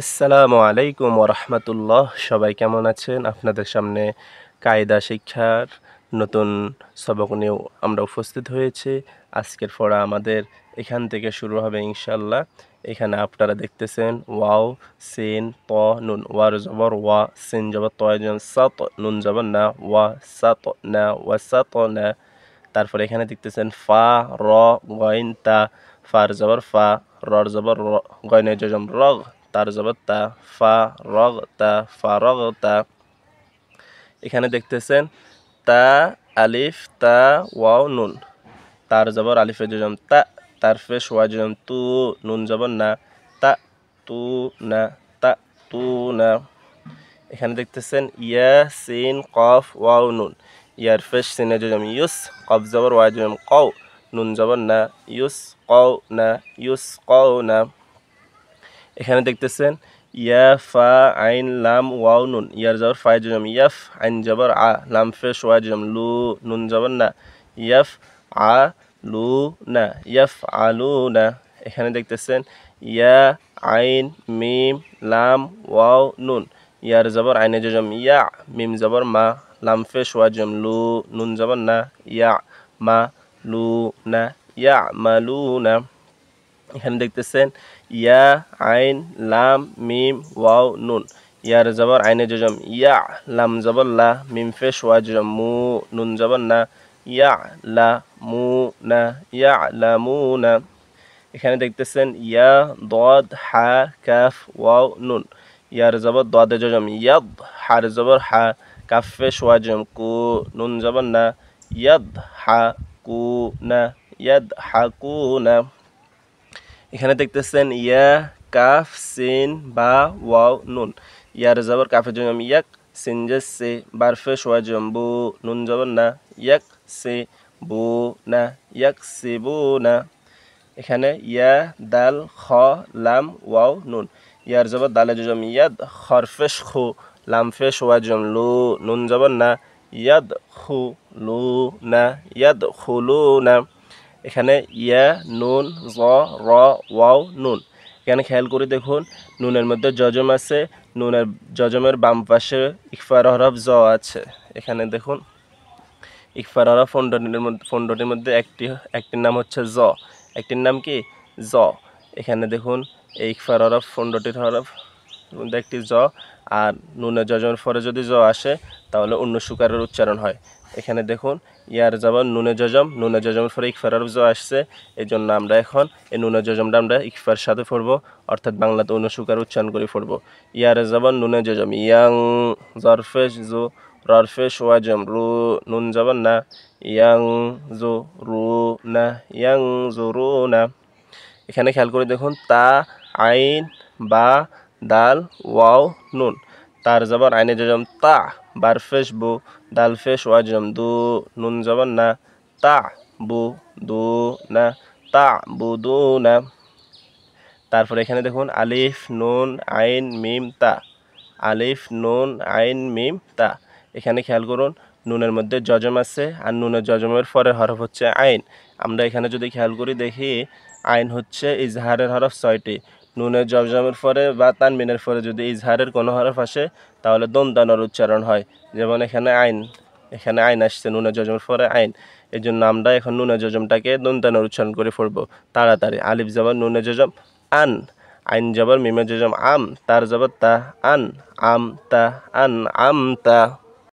আসসালামু আলাইকুম ওরহমতুল্লাহ। সবাই কেমন আছেন? আপনাদের সামনে কায়দা শিক্ষার নতুন সবক নিয়েও আমরা উপস্থিত হয়েছি। আজকের পড়া আমাদের এখান থেকে শুরু হবে ইনশাল্লাহ। এখানে আপনারা দেখতেছেন ওয়াও, সিন, ত, নুন। ওয়ার জবর ওয়া, সিন জবর তয়জন সাত, নুন জবর না, ওয়া সাত না, ওয়া সাত না। তারপরে এখানে দেখতেছেন ফা, র, গইন, তা। ফার জবর ফা, রর জবর র, গইনে জজম রগ, তার জবর তা, ফা রগ তা, ফা রগ তা। এখানে দেখতেছেন তা, আলিফ, তা, ওয়াও, নুন। তার জবর আলিফে জজম তা, তার ফেশ ওয়া জজম তু, নুন জবর না, তা তু না, তা তু না। এখানে দেখতেছেন ইয়া, সিন, কফ, ওয়াও, নুন। ইয়ার ফেশ সিনে জজম ইউস, কফ জবর ওয়া জজম কও, নুন জবর না, ইউস কও না, ইউস কও না। এখানে দেখতেছেন ইয়া, ফা, আইন, লাম, ওয়াও, নুন। ইয়ার জবর ফায় জজম ইয়াফ, আইন জবর আ, লাম ফেশ ওয়া জজম লু, নুন জবর না, ইয়াফ আ লু না, ইয়াফ আলু না। এখানে দেখতেছেন ইয়া, আইন, মিম, লাম, ওয়াও, নুন। ইয়ার জবর আইনে জজম ইয়া, মিম জবর মা, লাম ফেশ ওয়া জজম লু, নুন জবর না, ইয়া মা লু না, ইয়া মালু না। এখানে দেখতেছেন ইয়া, আইন, লাম, মিম, ওয়াও, নুন। ইয়ার জবর আইনে জজম ইয়া, লাম জবর লা, মিম ফেশ ওয়া জজম মু, নুন জবর না, ইয়া লা মু না, ইয়া লা মু না। এখানে দেখতেছেন ইয়া, দদ, হা, কাফ, ওয়াও, নুন। ইয়ার জবর দদে জজম ইয়াদ, হার জবর হা, কাফ ফেশ ওয়া জজম কু, নুন জবর না, ইয়াদ হা কু না, ইয়াদ হা কু না। এখানে দেখতেছেন ইয়া, কাফ, সিন, বা, ওয়াও, নুন। ইয়ার জবর কাফে জজম ইয়াক, সিন সে, বারফে শোয়া জজম বু, নুন জবর না, ইয়াক সে বু না, ইয়াক সে বু না। এখানে ইয়া, দাল, খ, লাম, ওয়াও, নুন। ইয়ার জবর দালে জজম ইয়াদ, খরফেশ খু, লাম ফেশ ওয়া জজম লু, নুন জবর না, ইয়াদ খু লু না, ইয়াদ খুলু না। এখানে ইয়া, নুন, জ, র, ওয়াও, নুন। এখানে খেয়াল করে দেখুন নুনের মধ্যে জজম আছে, নুনের জজমের বাম পাশে ইকফার হরফ জ আছে। এখানে দেখুন ইকফার হরফ 15টির মধ্যে একটির নাম হচ্ছে জ, একটির নাম কি জ। এখানে দেখুন এই ইকফার হরফ 15টির হরফ মধ্যে একটি জ, আর নুনের জজমের পরে যদি জ আসে তাহলে অন্য সুকারের উচ্চারণ হয়। এখানে দেখুন ইয়ার জবর নুনের জজমের পরে ইকফার হরফ জ আসছে, এই জন্য আমরা এখন এই নুনের জজমটা আমরা ইকফার সাথে পড়বো, অর্থাৎ বাংলাতে অন্য সুকার উচ্চারণ করে পড়বো। ইয়ার জবর নুনের জজম ইয়াং, জরফেশ জু, ররফেশ ওয়াজম রু, নুন জবর না, ইয়াং জু রু না, ইয়াং জু রু না। এখানে খেয়াল করে দেখুন তা, আইন, বা, দাল, ওয়াও, নুন। তার জবর আইনে জজম তা, বারফেশ বু, দাল ফেশ ওয়াজম দু, নুন জবর না, তা বু দু না, তা বু দু না। তারপর এখানে দেখুন আলিফ, নুন, আইন, মিম, তা। আলিফ, নুন, আইন, মিম, তা। এখানে খেয়াল করুন নুনের মধ্যে জজম আছে, আর নুনের জজমের পরের হরফ হচ্ছে আইন। আমরা এখানে যদি খেয়াল করি দেখি আইন হচ্ছে ইজহারের হরফ 6টি। নুনের জজমের পরে বা তানবিনের পরে যদি ইজহারের কোনো হরফ আসে তাহলে দন্তানোর উচ্চারণ হয়। যেমন এখানে আইন আসছে নুনের জজমের পরে আইন, এই জন্য আমরা এখন নুনের জজমটাকে দন্তানোর উচ্চারণ করে পড়বো তাড়াতাড়ি। আলিফ জবর নুনের জজম আন, আইন জবর মিমের জজম আম, তার জবর তা, আন আম তা, আন আম তা।